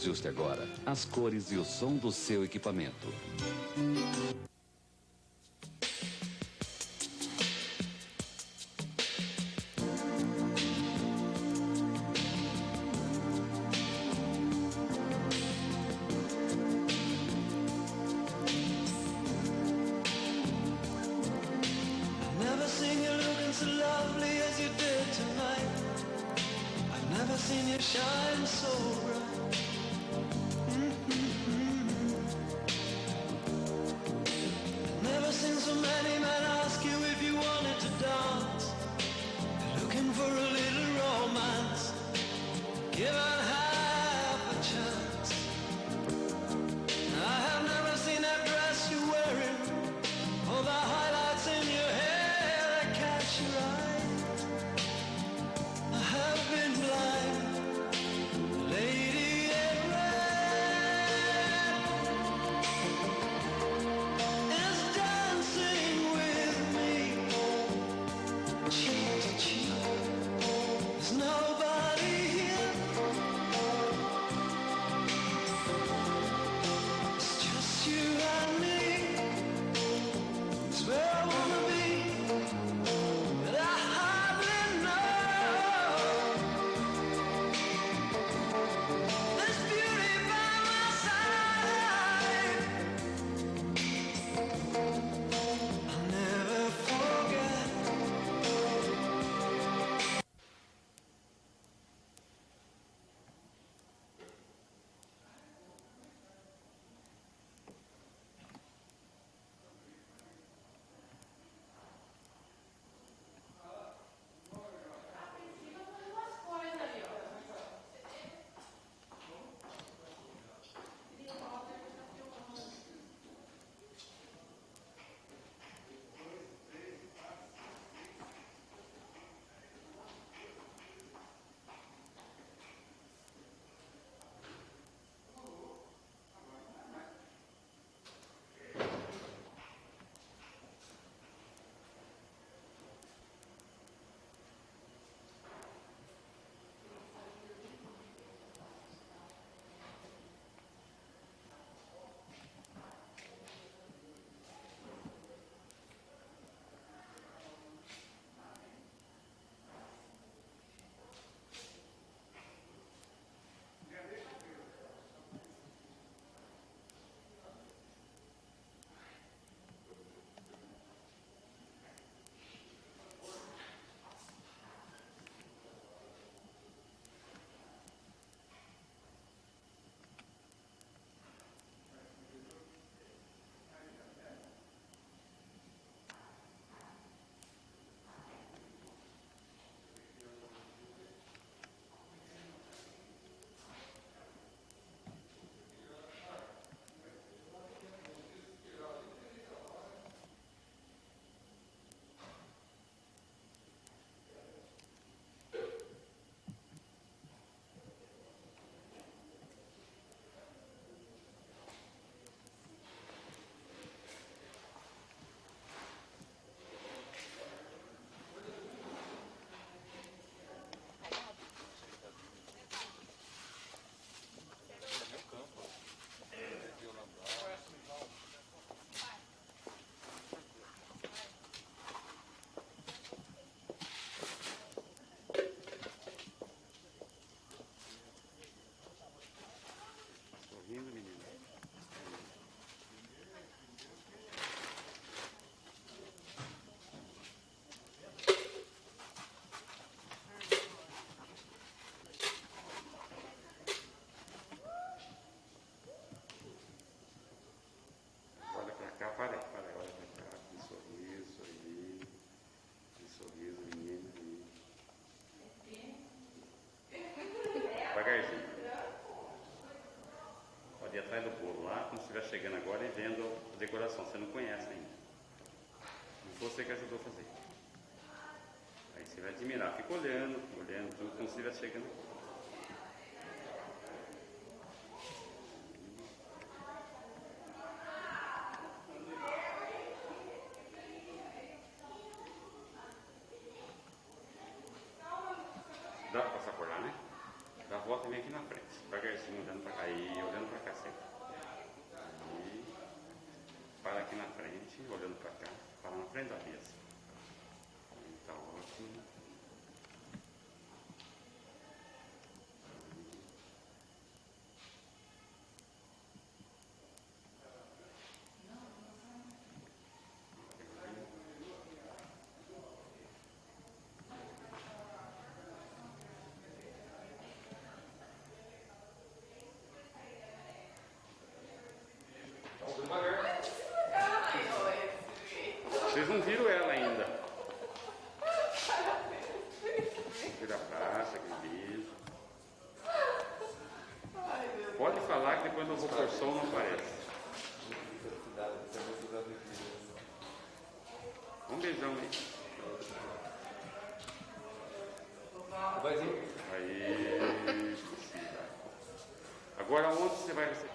Ajuste agora as cores e o som do seu equipamento. Never seen you looking so lovely as you did tonight. I've never seen you shine so bright. I've never seen so many men ask you if you wanted to dance. They're looking for a little romance, given half a chance. I have never seen that dress you're wearing, or the highlights in your hair that catch your eye. I have been blind, lady in red is dancing with me, cheek to cheek. There's nobody here, it's just you and me. It's where I wanna be, but I hardly know. There's beauty by my side, I'll never forget. Sorrindo, menina. Olha pra cá, para aí, olha pra cá. Que sorriso aí. Que sorriso, menina aí. Devagarzinho. Pode ir atrás do bolo lá, quando estiver chegando agora e vendo a decoração. Você não conhece ainda. Não foi você que ajudou a fazer. Aí você vai admirar. Fica olhando tudo quando estiver chegando. Dá pra passar por lá, né? Dá a volta e vem aqui na frente. Devagarzinho, olhando pra cá. Aí, olhando pra cá sempre. Aí, para aqui na frente, olhando pra cá. Para na frente da mesa. Aí, tá ótimo. Vocês não viram ela ainda. Vira abraço, aquele beijo. Pode falar que depois eu vou pôr som, não aparece. Um beijão aí. Aí. Agora onde você vai receber?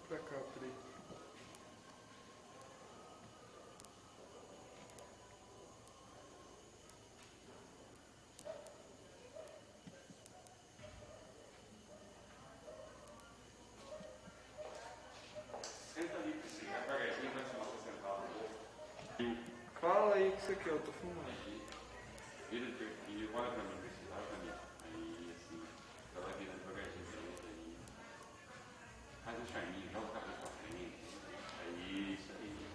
Pra cá, peraí. Senta ali, Priscila. Devagarzinho, vai chamar você sentado. Fala aí o que você quer, eu tô filmando. Vira de perfil, olha pra mim, Priscila, olha pra mim. Aí, assim, ela vai virando devagarzinho pra mim. Aí. Faz um charminho, joga o cabelo pra frente. Aí, isso aí.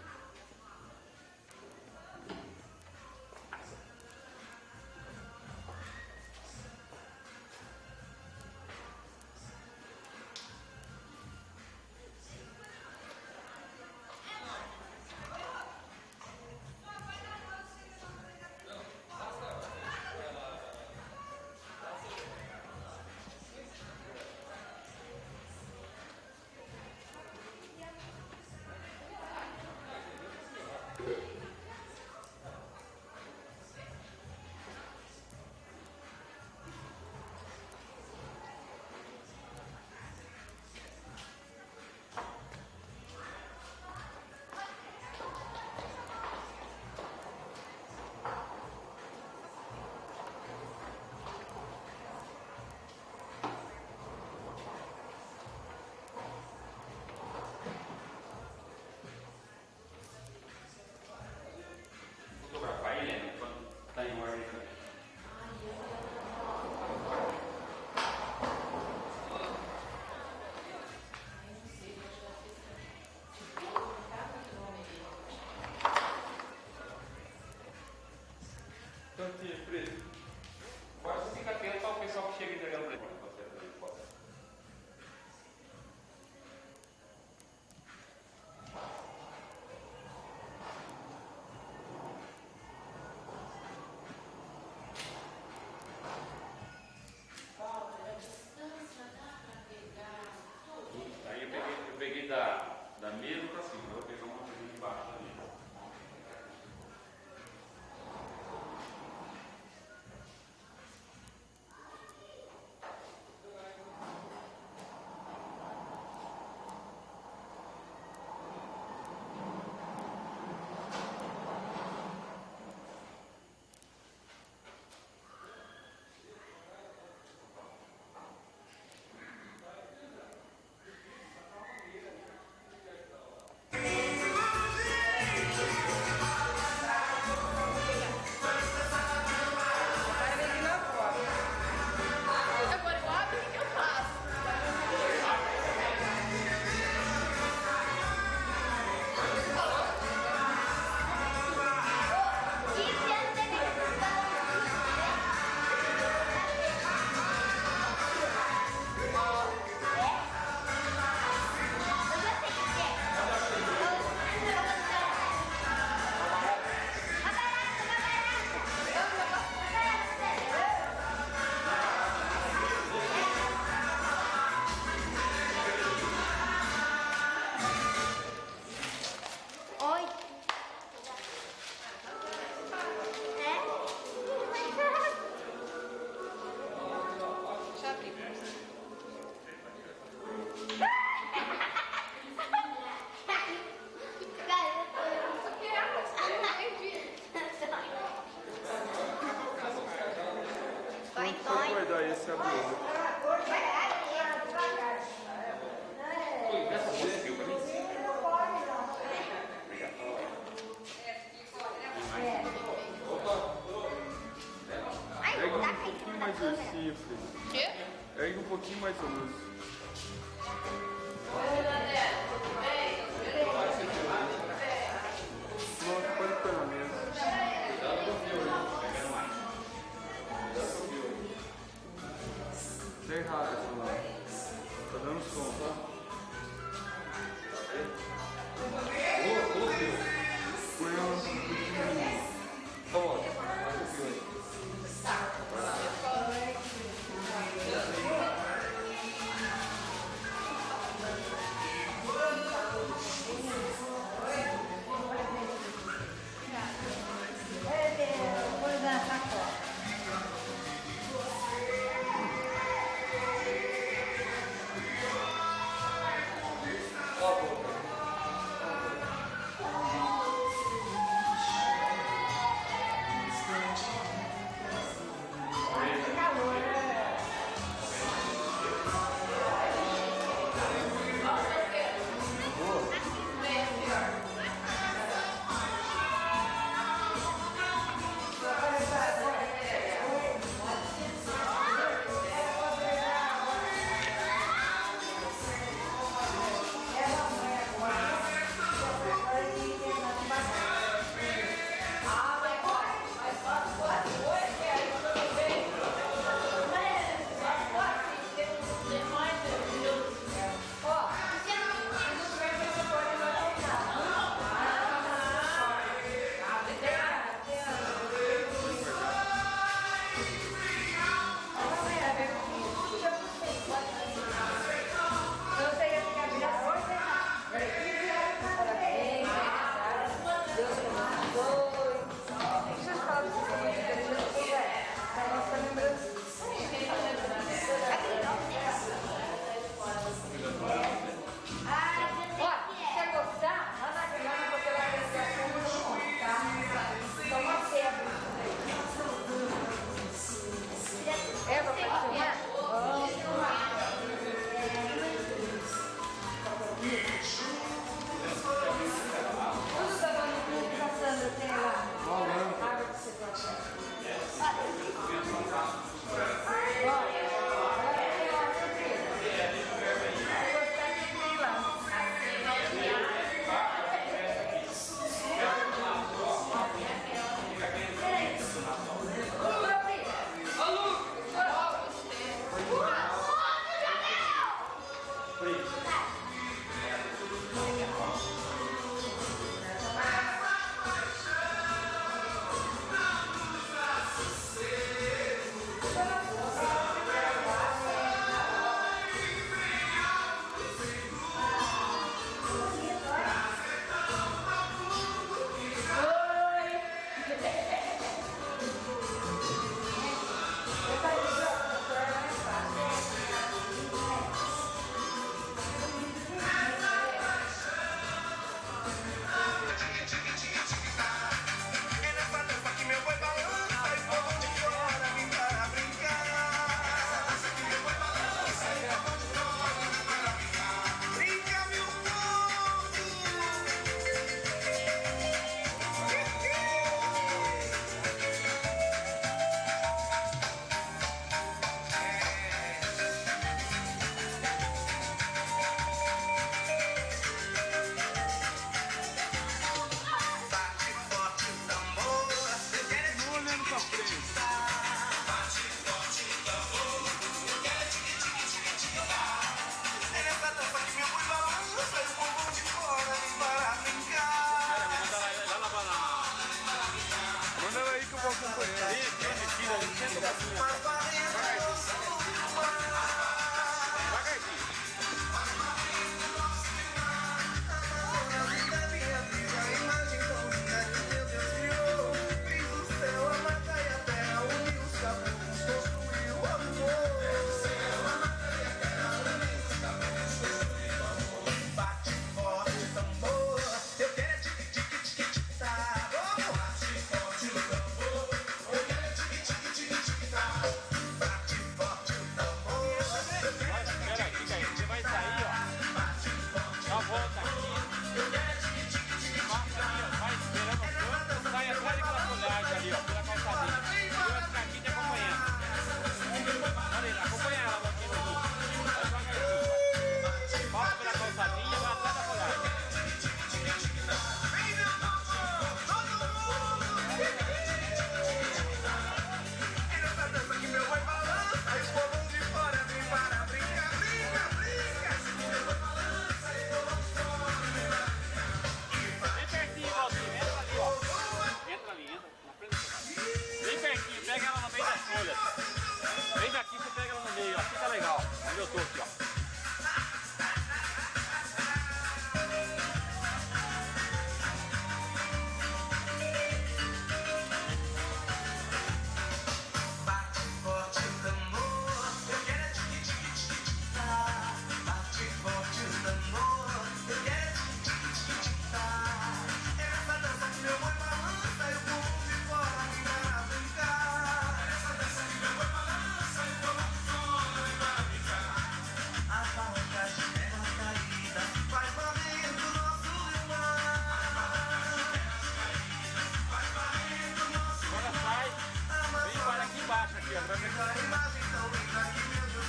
se abrir outro. Ergue um pouquinho mais o chifre. Quê? Ergue um pouquinho mais o luz. Nossa, pode pôr na mesa. Tá errado essa mão. Tá dando som, tá? Põe ela um pouquinho. baixa ali, ó, pela calçadinha. E vai ficar aqui te acompanhando. Olha ele, acompanha ela aqui no grupo. Vai devagarzinho. Passa pela calçadinha, vai atrás da folhagem. Pega ela no meio das folhas. Vem daqui, você pega ela no meio, ó. Fica legal. Onde eu tô aqui, ó.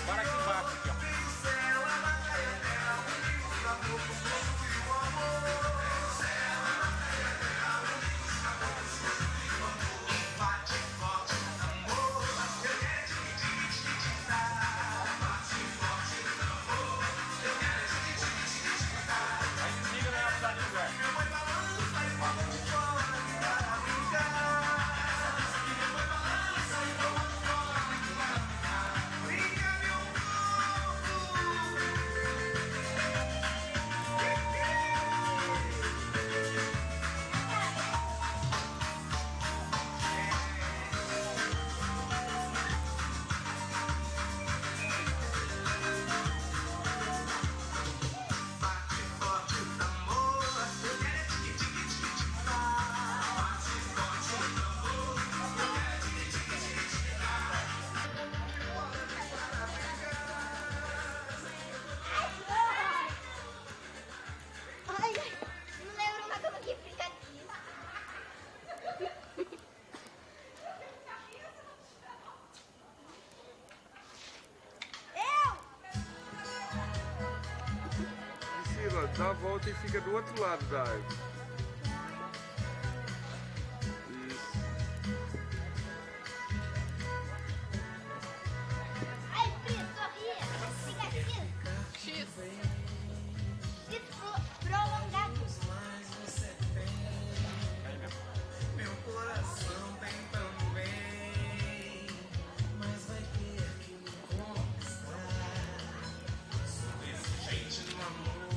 Para aqui embaixo, aqui, ó. Aí desliga na alçada do lugar. Ai, não lembro mais como que fica aqui. Eu! Priscila, dá a volta e fica do outro lado da árvore. Isso. Ai, Pri, sorria. Fica aqui. X. Isso prolongado. Meu coração tem também, mas vai ter que me conquistar. Sou exigente no amor,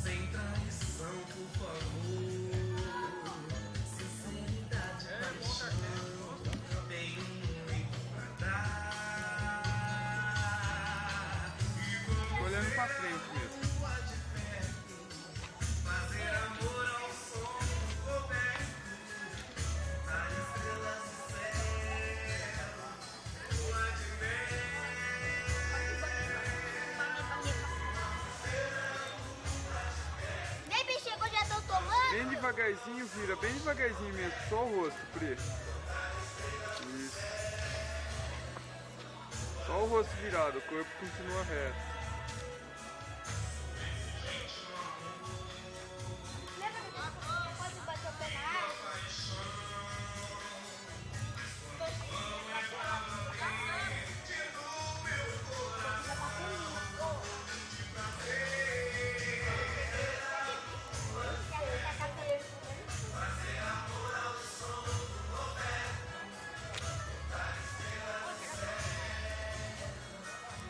sem traição, por favor. Sinceridade, paixão, tenho muito pra dar. Olhando pra frente mesmo. Fazer amor ao som do coberto, dar estrelas no céu, lua de Vem, bexiga, eu já tô tomando. Bem devagarzinho, vira bem devagarzinho mesmo, só o rosto, Pri. Isso. Só o rosto virado, o corpo continua reto. Lembra que quando bateu o pé na árvore?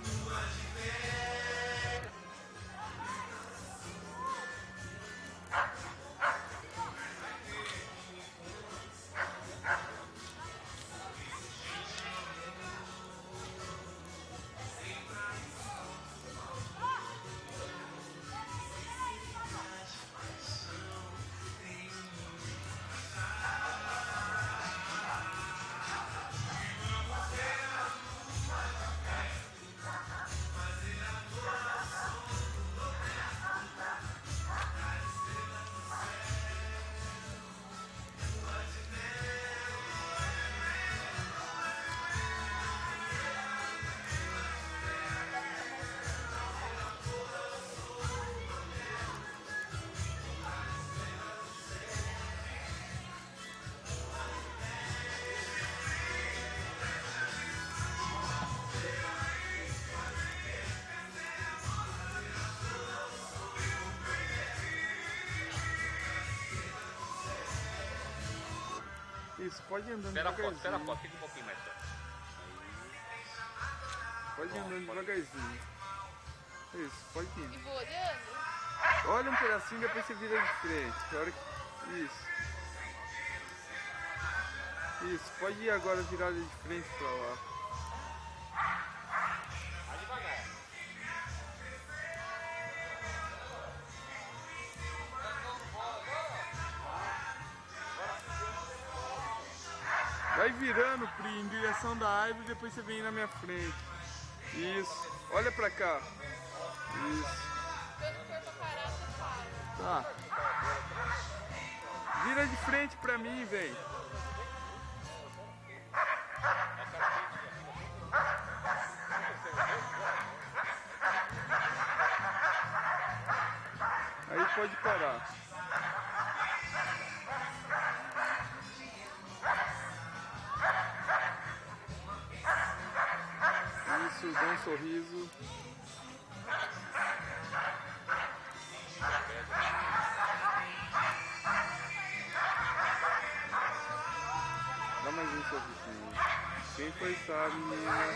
lua de Isso, pode ir andando Espera a foto, devagarzinho. fica um pouquinho mais perto. Pode ir andando devagarzinho. Isso, pode E ir. vou olhando. Olha um pedacinho, depois você vira de frente. A hora que... Isso. Isso, pode ir agora virada de frente pra lá. Vai devagar. Vai virando, Pri, em direção da árvore, depois você vem na minha frente. Isso. Olha pra cá. Isso. Quando for pra parar, você fala. Tá. Vira de frente pra mim, vem. Aí pode parar. Isso, dá um sorriso. Dá mais um sorrisinho. Quem foi sabe, menina?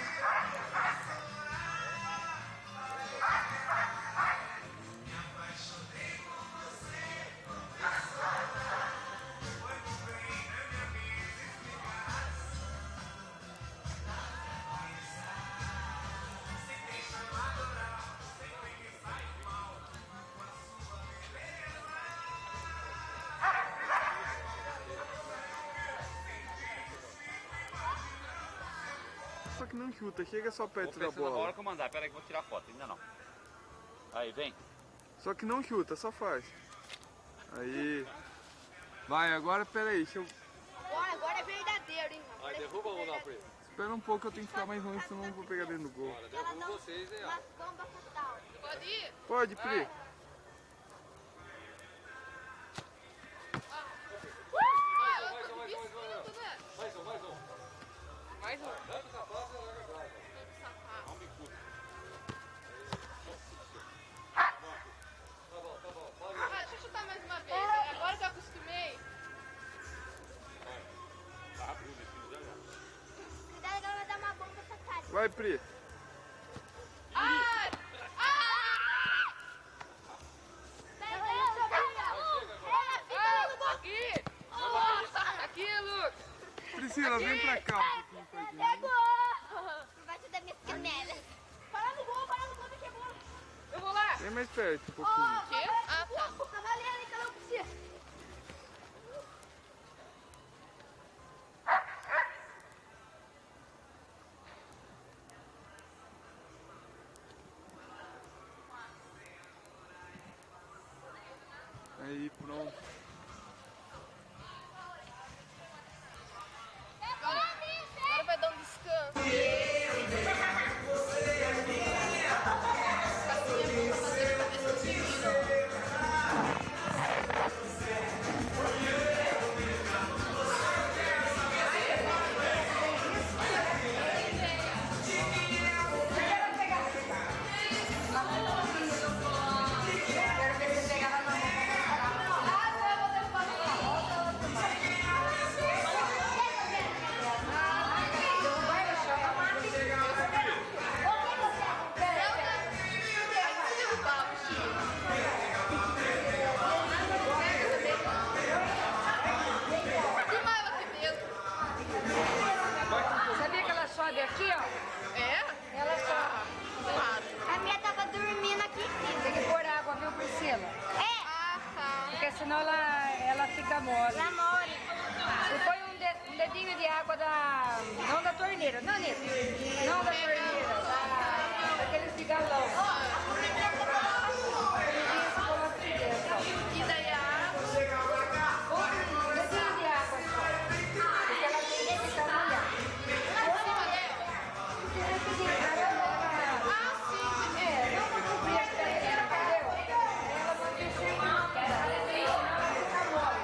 Só que não chuta, chega só perto da Vou pensando na hora bola. que eu mandar. Pera aí que eu vou tirar a foto. Ainda não. Aí, vem. Só que não chuta, só faz. Aí. Vai, agora pera aí, deixa eu... Agora é verdadeiro, hein? Agora derruba ou não, Pri? Espera um pouco que eu tenho que ficar mais longe, senão eu vou pegar dentro do gol. Derruba vocês, hein? Uma gamba fatal. Pode ir? Pode, Pri. Mais um. Deixa eu chutar mais uma vez. Agora que eu acostumei. Cuidado que ela vai dar uma bomba fatal. Vai, Pri. Ai! Aqui! Aqui, Lucas! Priscila, vem pra cá um pouquinho com a gente. Pegou! Por baixo da minha canela. Para no gol, me quebrou. Eu vou lá. Vem mais perto um pouquinho. O quê? Ah, tá. Tá valendo, então não precisa. Aí, pronto. Agora vai dar um descanso. Sabia que ela sobe aqui, ó? É? Ela sobe. A minha tava dormindo aqui em cima. Tem que pôr água, viu, Priscila? É? Ah, tá. Porque senão ela fica mole. Namore. E põe um dedinho de água da... Não da torneira, não, Nito. Não da torneira, daquele cigalão. Isso, coloca aqui dentro, ó. E daí a água? Um dedinho de água só. Porque ela tem que ficar molhada. Ah, sim. É, não pra cobrir a pedra, entendeu? Ela não deixa em nada. Ela tem que ficar mole.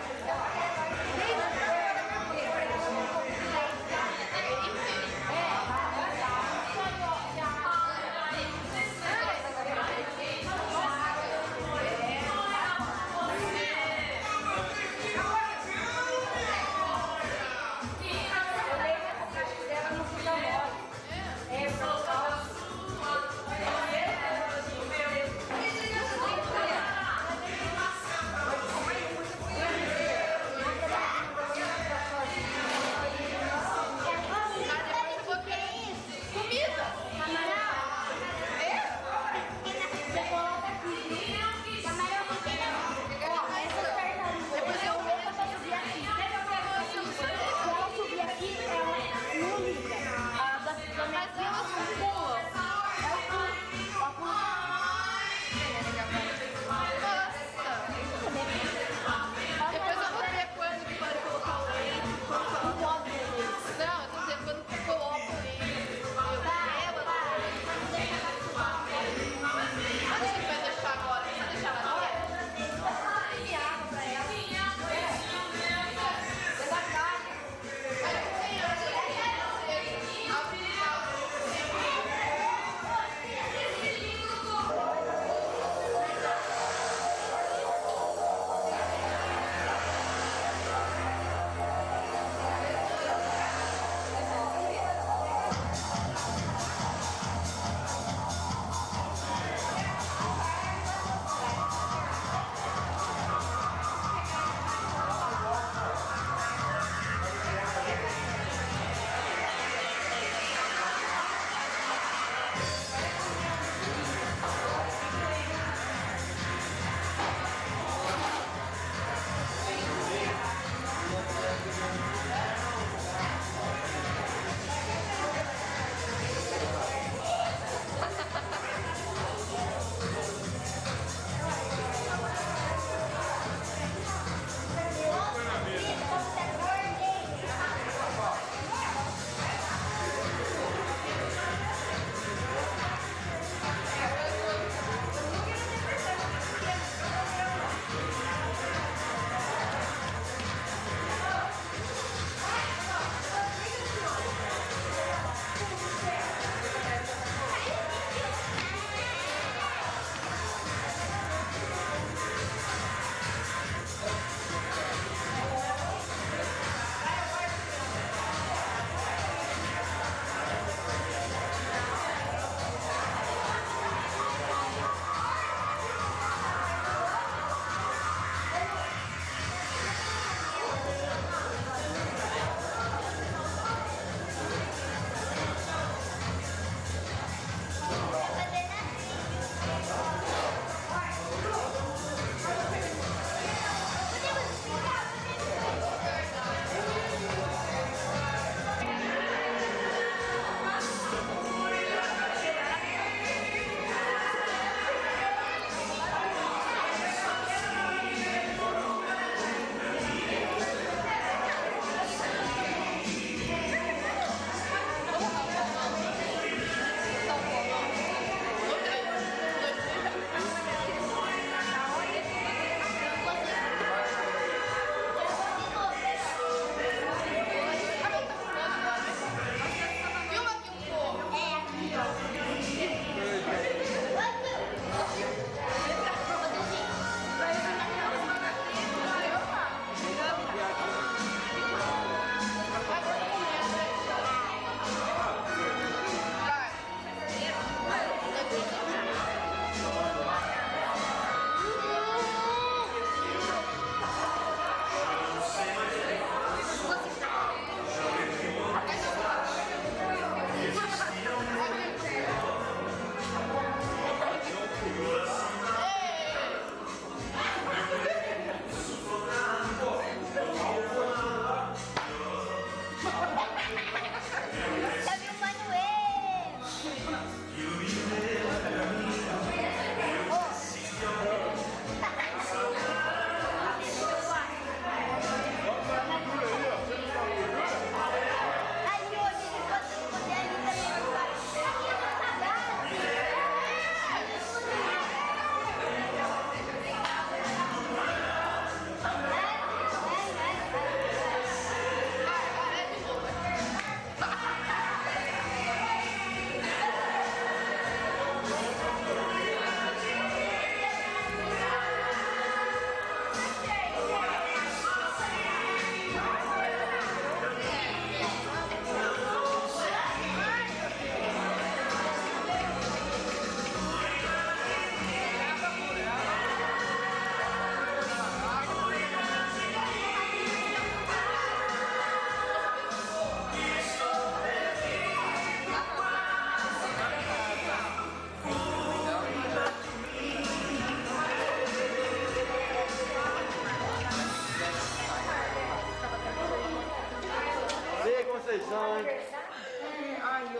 refeição, hein?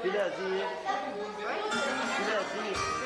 Filezinho. Filezinho.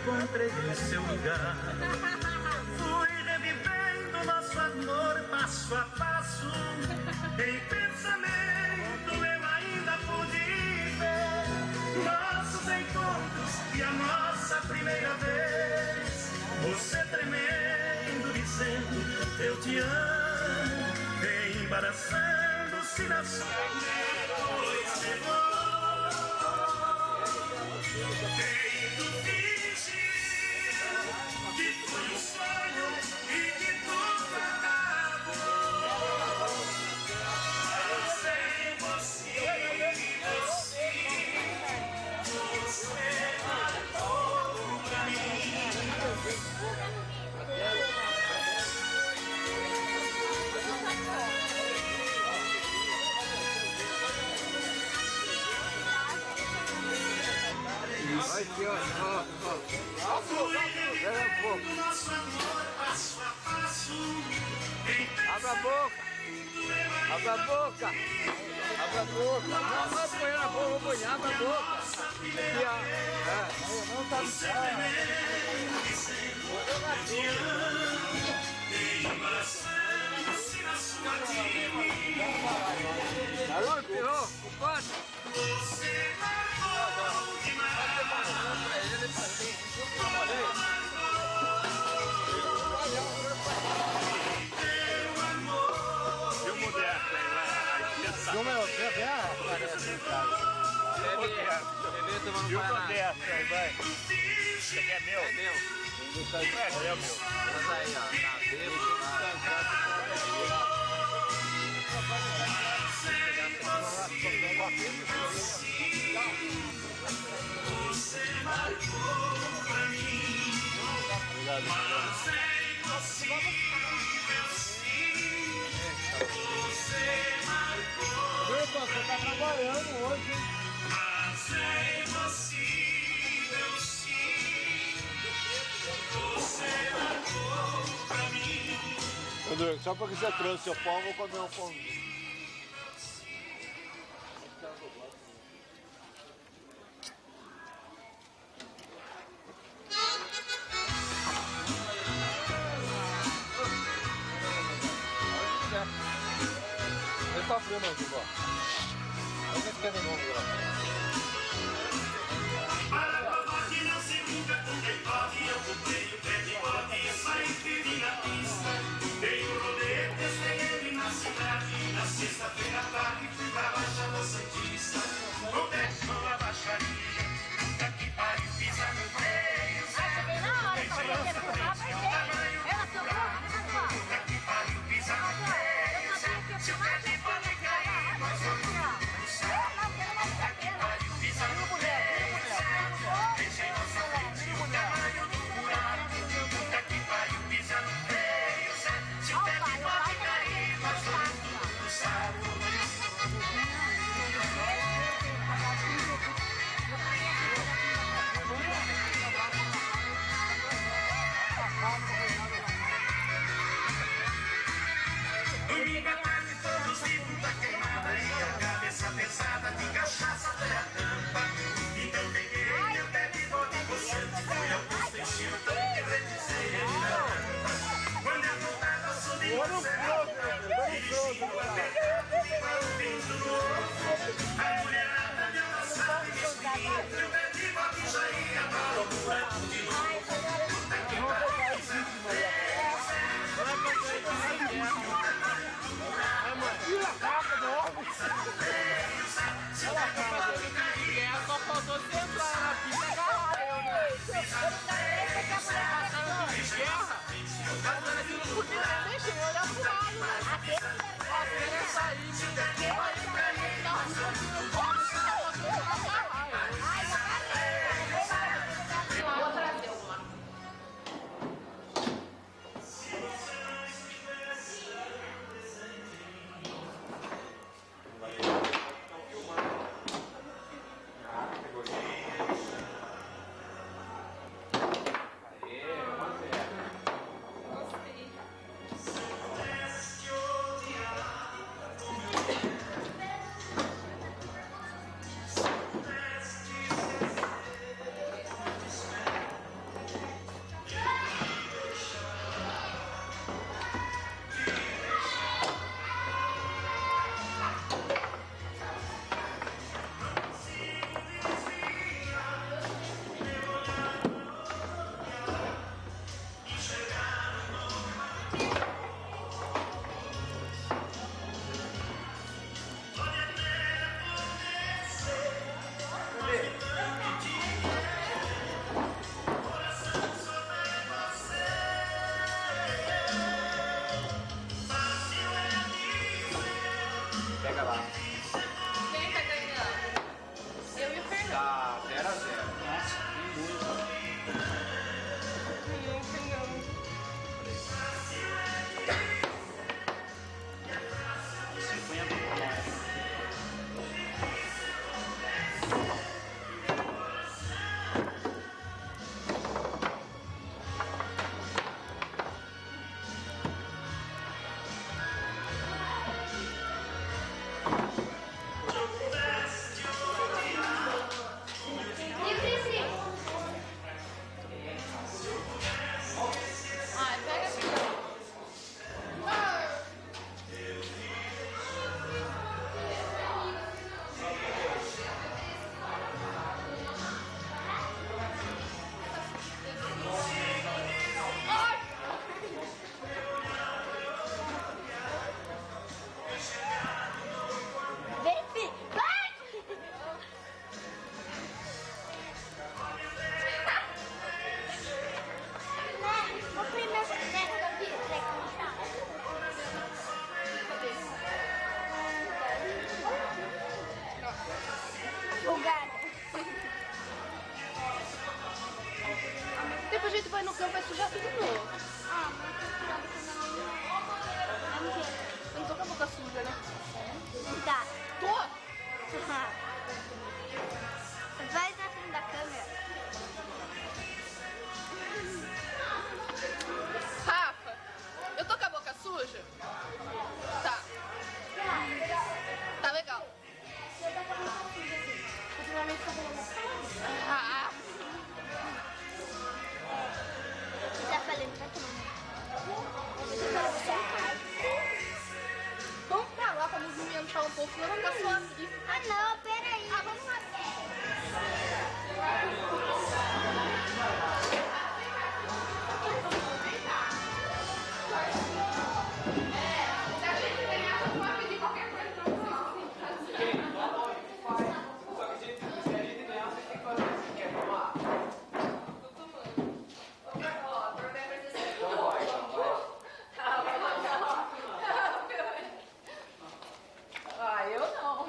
Encontrei em seu lugar. Fui revivendo nosso amor passo a passo. Em pensamento eu ainda pude ver nossos encontros e a nossa primeira vez. Você tremendo, dizendo eu te amo, embaraçando-se na sua pois chegou. Aqui, ó. Nosso amor passo a passo. Abra a boca. Abra a boca. Abra a boca. Não vai apanhar na boca, vou apanhar, abra a boca. Aqui, ó. Não tá alô, pirou, compadre. Você marcou E o Modesto aí, vai. Você quer meu? É meu. É meu. Mas aí, ó, na Você marcou pra mim. Mas é impossível sim. Você marcou. Você tá trabalhando hoje, hein? Mas é impossível sim. Você marcou pra mim. Pedro, só porque você trouxe o pão, vou comer um pão. Ele tá frio, não, Gilberto. Olha que quer de novo, Para provar que não se brinca com quem pode, eu comprei o pé de bode e saí firme na pista. Dei o rolê, testei um close, meu filho. Dá um close, cara. Só faltou você entrar na pista e agarrar eu, né? Guerra, fazendo aquilo por mim, nem deixei eu olhar pro lado, né? A cena é sair, me deu aí pra mim, tava conseguindo fora, só faltou eu agarrar eu. Vou trazer uma. Pega lá. Quem tá ganhando? Eu e o Fernando. Tá 0 a 0. Eu e o Fernando. Ai, pega aqui. Vem, filho. Vai! O primeiro boneco que eu vi, o gato. Depois a gente vai no campo, vai sujar tudo novo. Ah, mas eu tô tirando quando Eu não tô com a boca suja, né? não tá. Tô! Vai na frente da câmera. Rafa, eu tô com a boca suja? Tá. Tá legal. Ultimamente tá falando. Ah, Já falei, não vai tomar. vamos pra lá pra movimentar um pouco, senão vai ficar só aqui. Ah, não, peraí. Ah, vamos lá. Ah, eu não.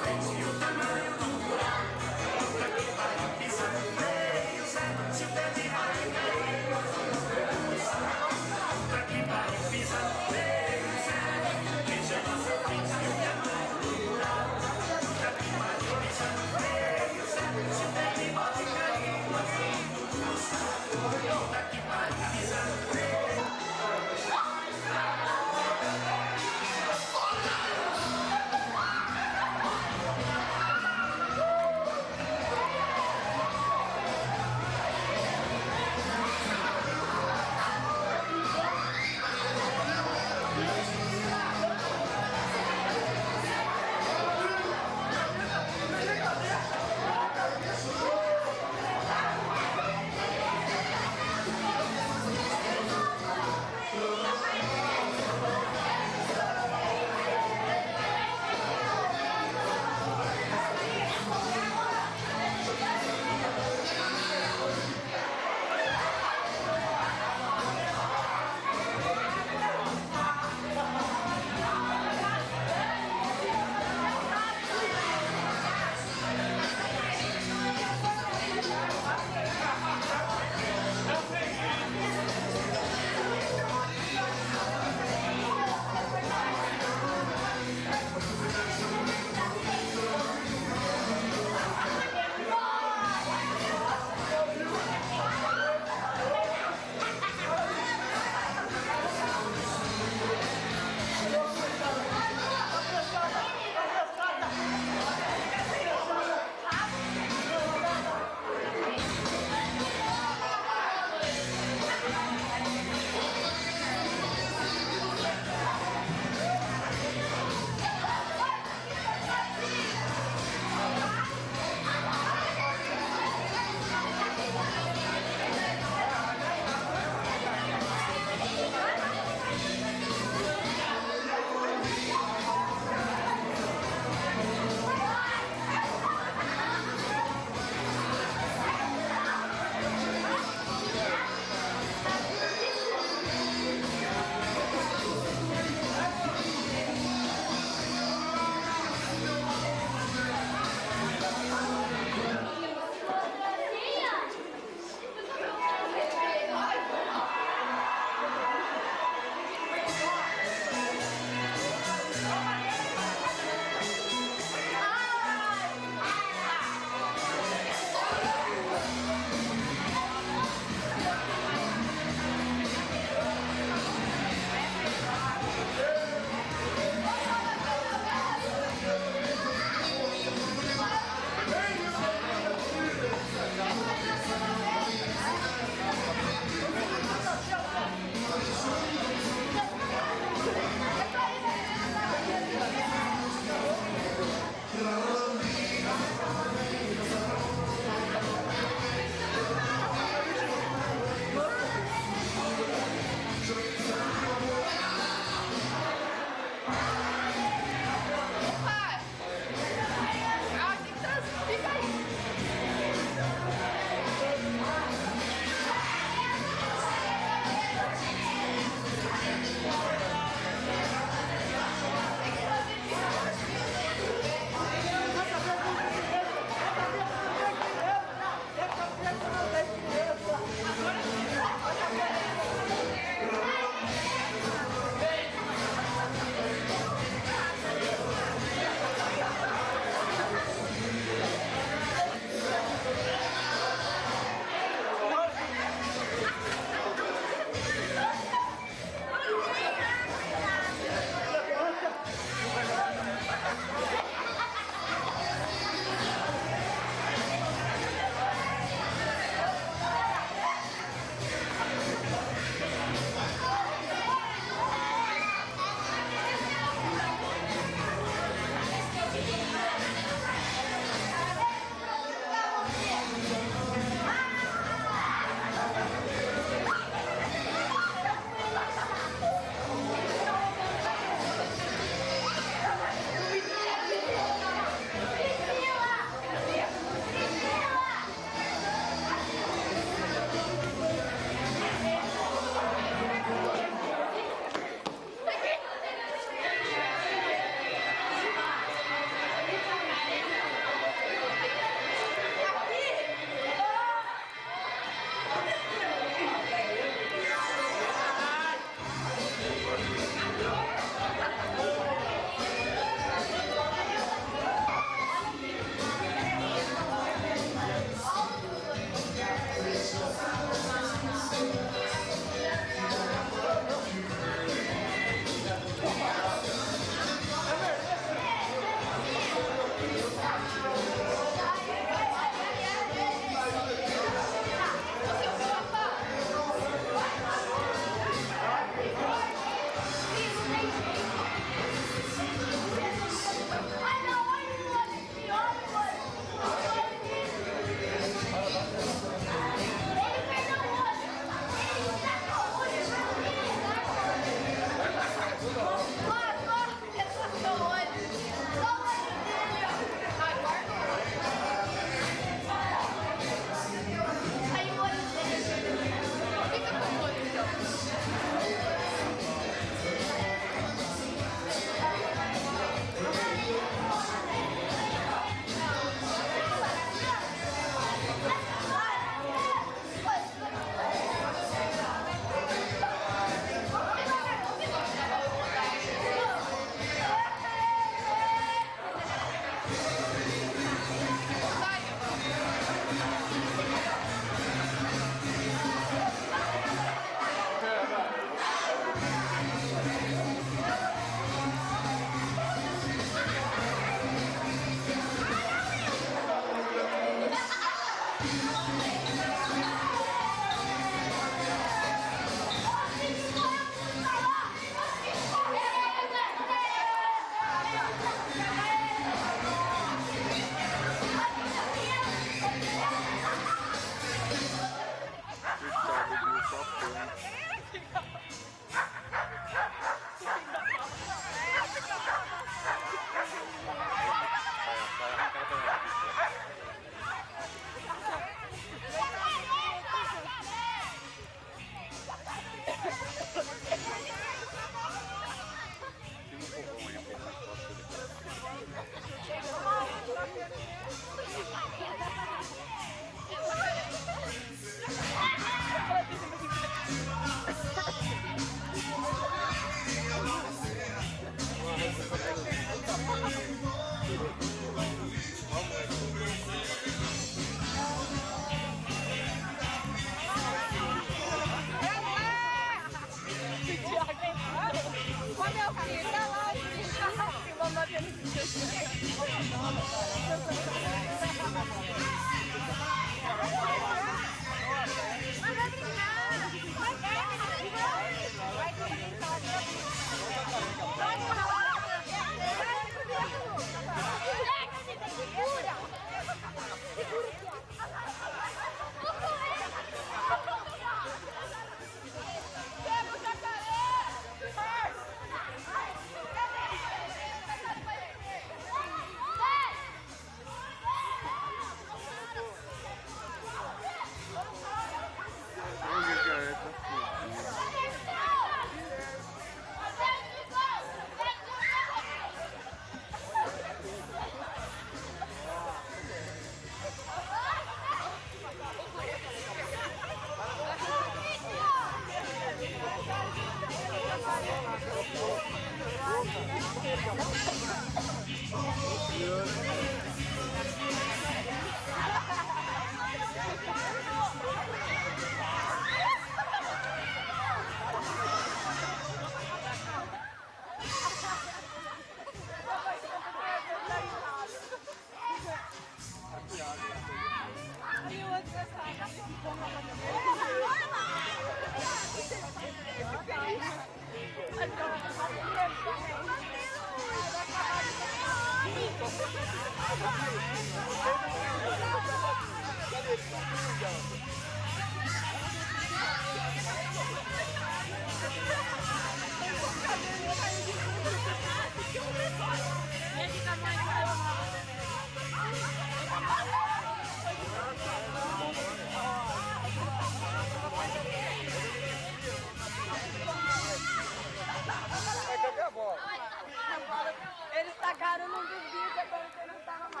Eles tacaram num dos bichos, agora você não tá na mão.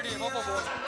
Paulinho, vamos pro bolo.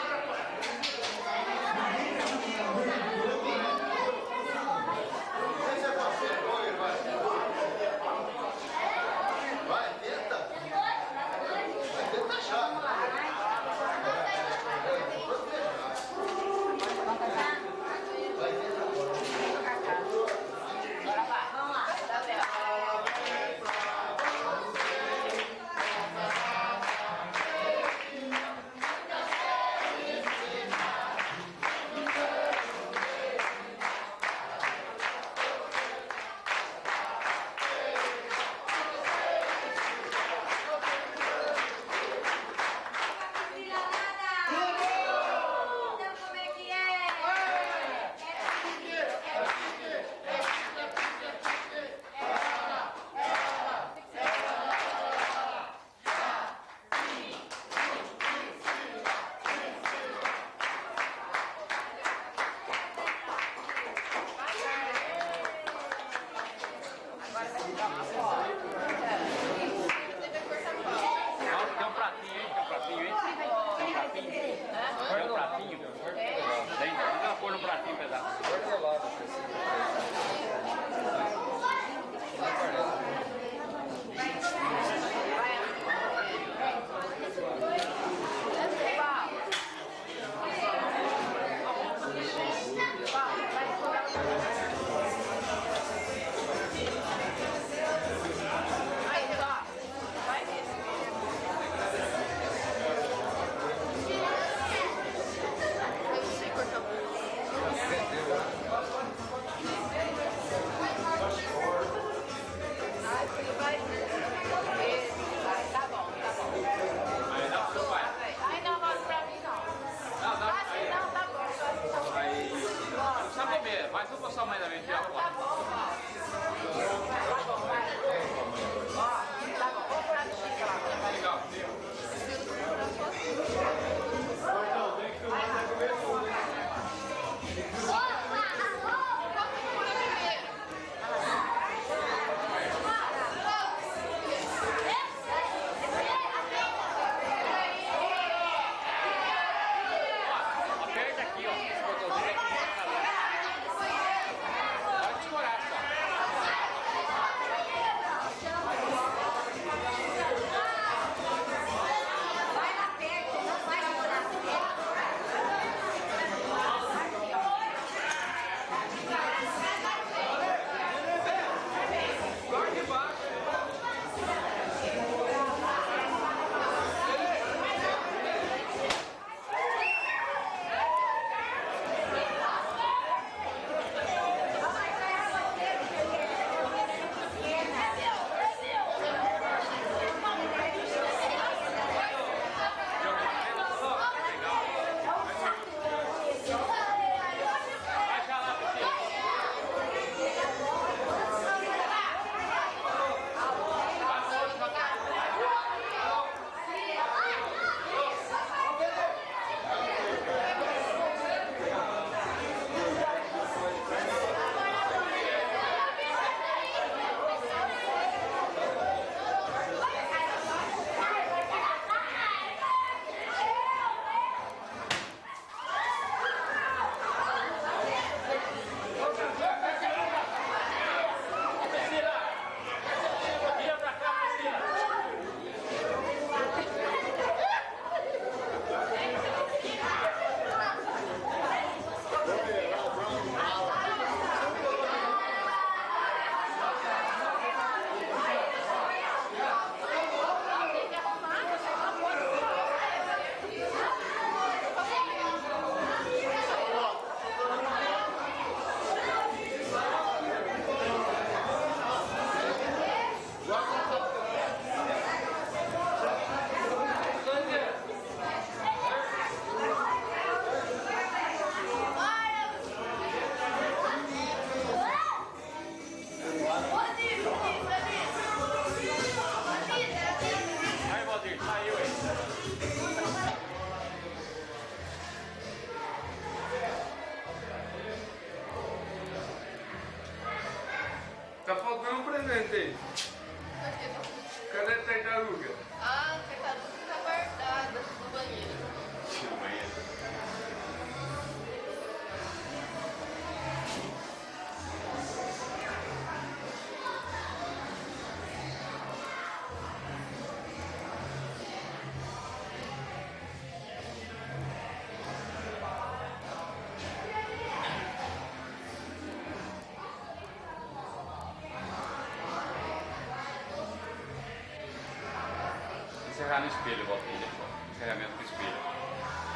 espelho, bota ele fora. Encerramento com espelho.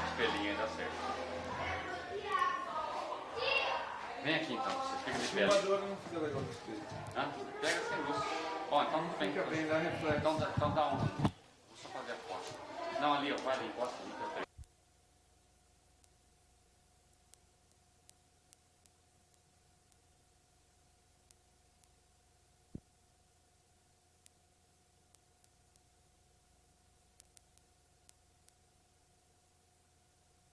Espelhinho aí dá certo. Vem aqui então, você fica de pé. O filmador não fica legal no espelho. Hã? Pega sem luz. Ó, então vem. Fica bem, dá reflexo. Então dá um. Vou só fazer a foto. Não, ali, ó, vai ali, encosta ali que eu pego.